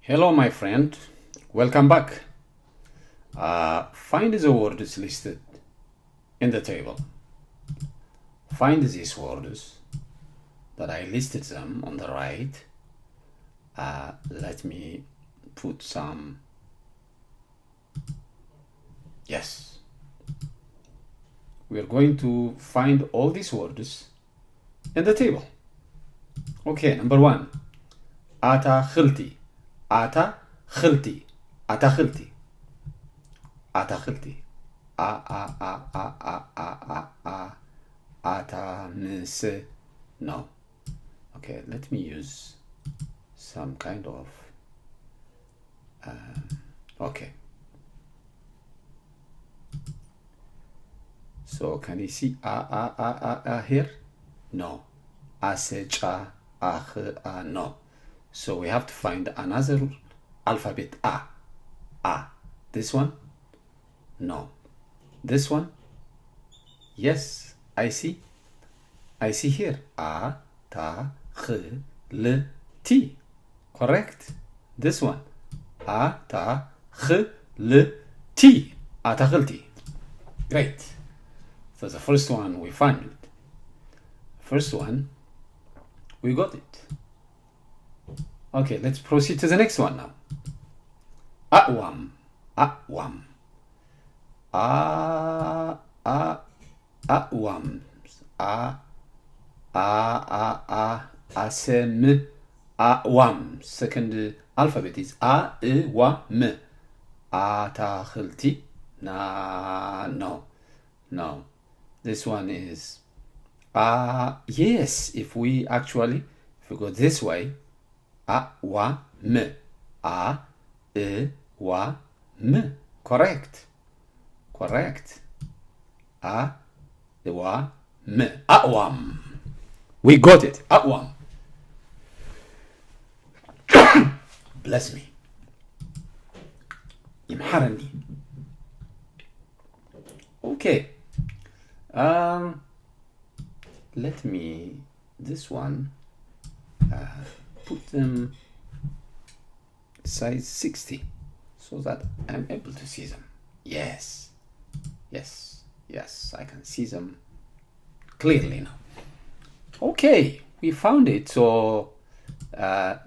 Hello, my friend. Welcome back. Find the words listed in the table. Find these words that I listed them on the right. Let me put some. Yes. We are going to find all these words in the table. Okay, number one. Ata khilti. Ata khilti. Ata khilti. Ata khilti. Ata mis. No. Okay, let me use some kind of. Okay. So can you see here? No. Asecha, no. So we have to find another alphabet A. This one? No. This one? Yes, I see. I see here. A, ta, kh, l, t. Correct. This one. A, ta, kh, l, t. Atakhilti. Great. So the first one we found it. First one, we got it. Okay, let's proceed to the next one now. A'wam. A'wam. A'wam. Asem. A'wam. Second alphabet is A-I-W-M. Atakhilti. No. This one is yes, if we go this way, A-wa-m. A-I-wa-m. Correct. A-I-wa-m. A'wam. We got it. A'wam. Bless me. Imharani. Okay. Let me, this one, put them size 60 so that I'm able to see them. Yes, I can see them clearly now. Okay, we found it. So, okay,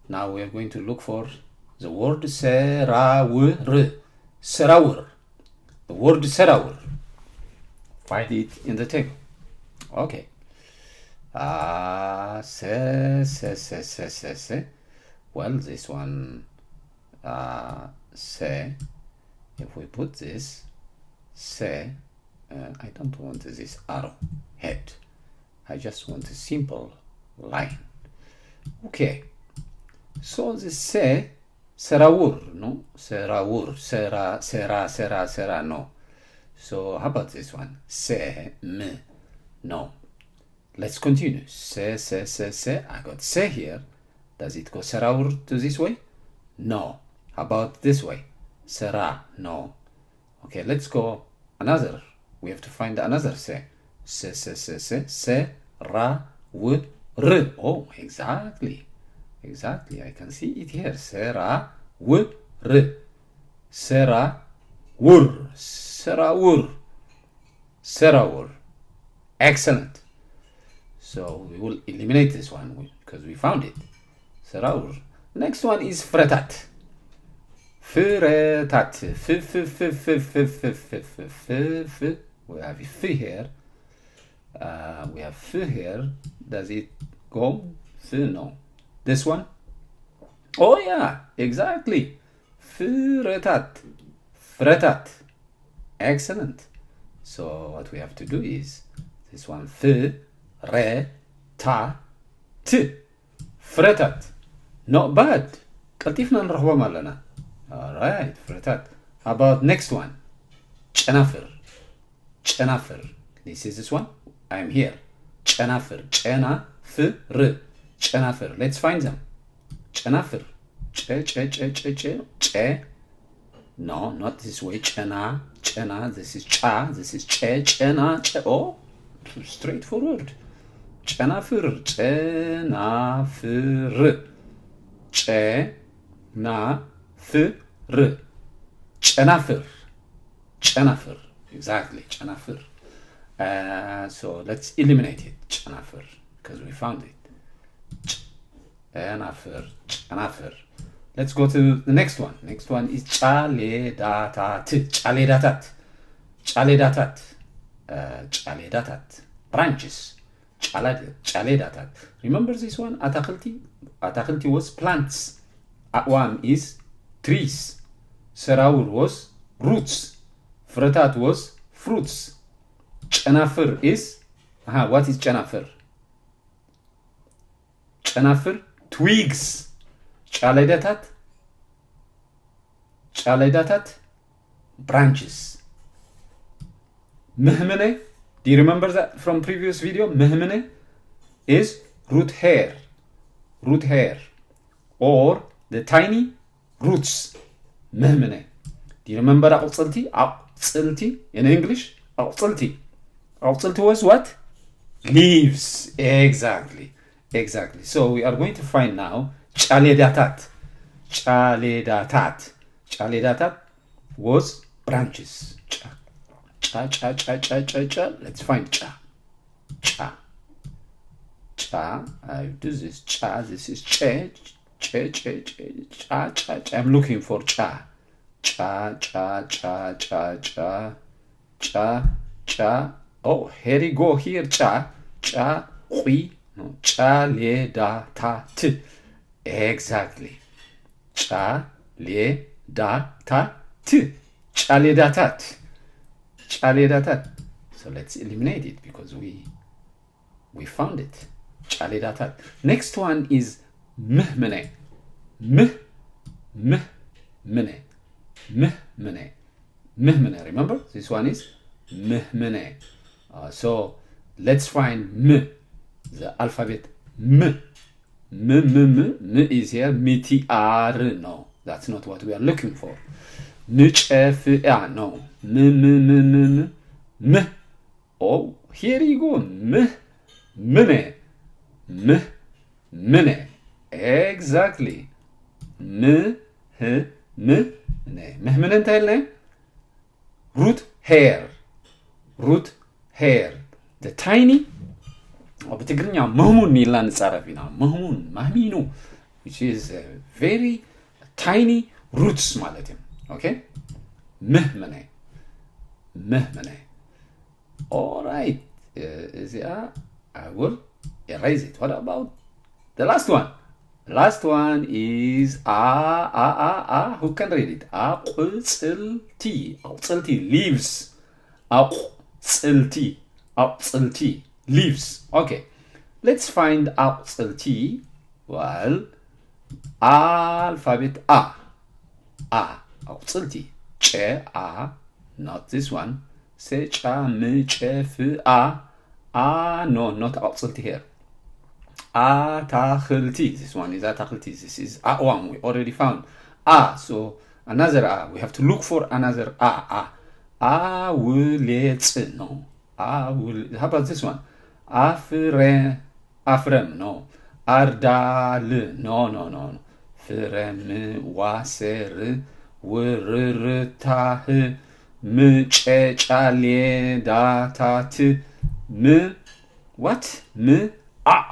now we are going to look for the word serawur. The word serawur. Find it in the table. Okay. Se. Well, this one, se. If we put this, se, I don't want this arrow head. I just want a simple line. Okay. So the se, serawur, no? Serawur, sera, no. So how about this one? Se, me, no. Let's continue. Se. I got se here. Does it go serawur to this way? No. How about this way? Sera, no. Okay, let's go another. We have to find another se. Se, ra, w, r. Oh, exactly. I can see it here. Sera, w, r. Sera, wur. Serawur. Excellent. So we will eliminate this one because we found it. Serawur. Next one is fretat. Fretat. F. We have f here. We have f here. Does it go? F, no. This one? Oh yeah, exactly. Fretat. Excellent. So what we have to do is this one f, re, ta, t. Fretat. Not bad. قلطيفنا نرحبهم علينا. Alright, fretat. How about next one? Cenafir. This is this one. I am here. Cenafir. Cenafir. Let's find them. Cenafir. Che. No, not this way. Chena. This is cha. This is che. Chena. Che. Oh, straightforward. ጨናፍር ጨናፍር ጨናፍር ጨናፍር ጨናፍር exactly ጨናፍር so let's eliminate it ጨናፍር because we found it ጨናፍር ጨናፍር let's go to the next one is ጫሌዳታት ጫሌዳታት ጫሌዳታት ጫሌዳታት branches ጫሌዳታት remember this one አታክልቲ was plants አዕዋም is trees ሰራውር was roots ፍረታት was fruits ጨናፍር is what is ጨናፍር ጨናፍር twigs ጫሌዳታት branches ምህምነ do you remember that from previous video ምህምነ is root hair or the tiny roots ምህምነ do you remember አቁጽልቲ in English አቁጽልቲ was what leaves exactly so we are going to find now ጫሌዳታት was branches let's find I do this this is I'm looking for oh here you go here ጫሌዳታት exactly ጫሌዳታት so let's eliminate it because we found it ጫሌዳታት next one is ምህምነ remember this one is ምህምነ so let's find the alphabet m is here mitiar no that's not what we are looking for ንጨፍአ no m oh here you go ምህምነ exactly ምህምነ እንታይልነ root hair the tiny በትግርኛ መህሙን ይላ ንጻረፊና መህሙን ማህሚኑ which is very tiny roots ማለት ነው okay ምህምነ all right I will erase it what about the last one is who can read it አቁጽልቲ leaves አቁጽልቲ leaves okay let's find አቁጽልቲ well alphabet a አቁጽልቲ not this one no not አቁጽልቲ here አታክልቲ this one is አታክልቲ this is one we already found so another we have to look for another አውሌጽ no how about this one አፍረም no አርዳል no ፍረም ዋሰር ውርርታህ ምጨጫሌዳታት what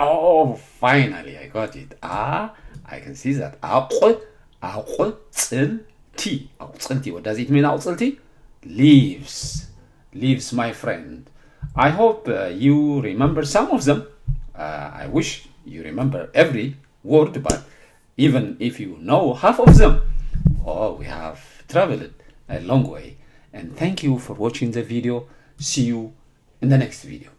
oh finally I got it I can see that አቁጽልቲ what does it mean አቁጽልቲ leaves my friend I hope you remember some of them I wish you remember every word but even if you know half of them we have traveled a long way and thank you for watching the video see you in the next video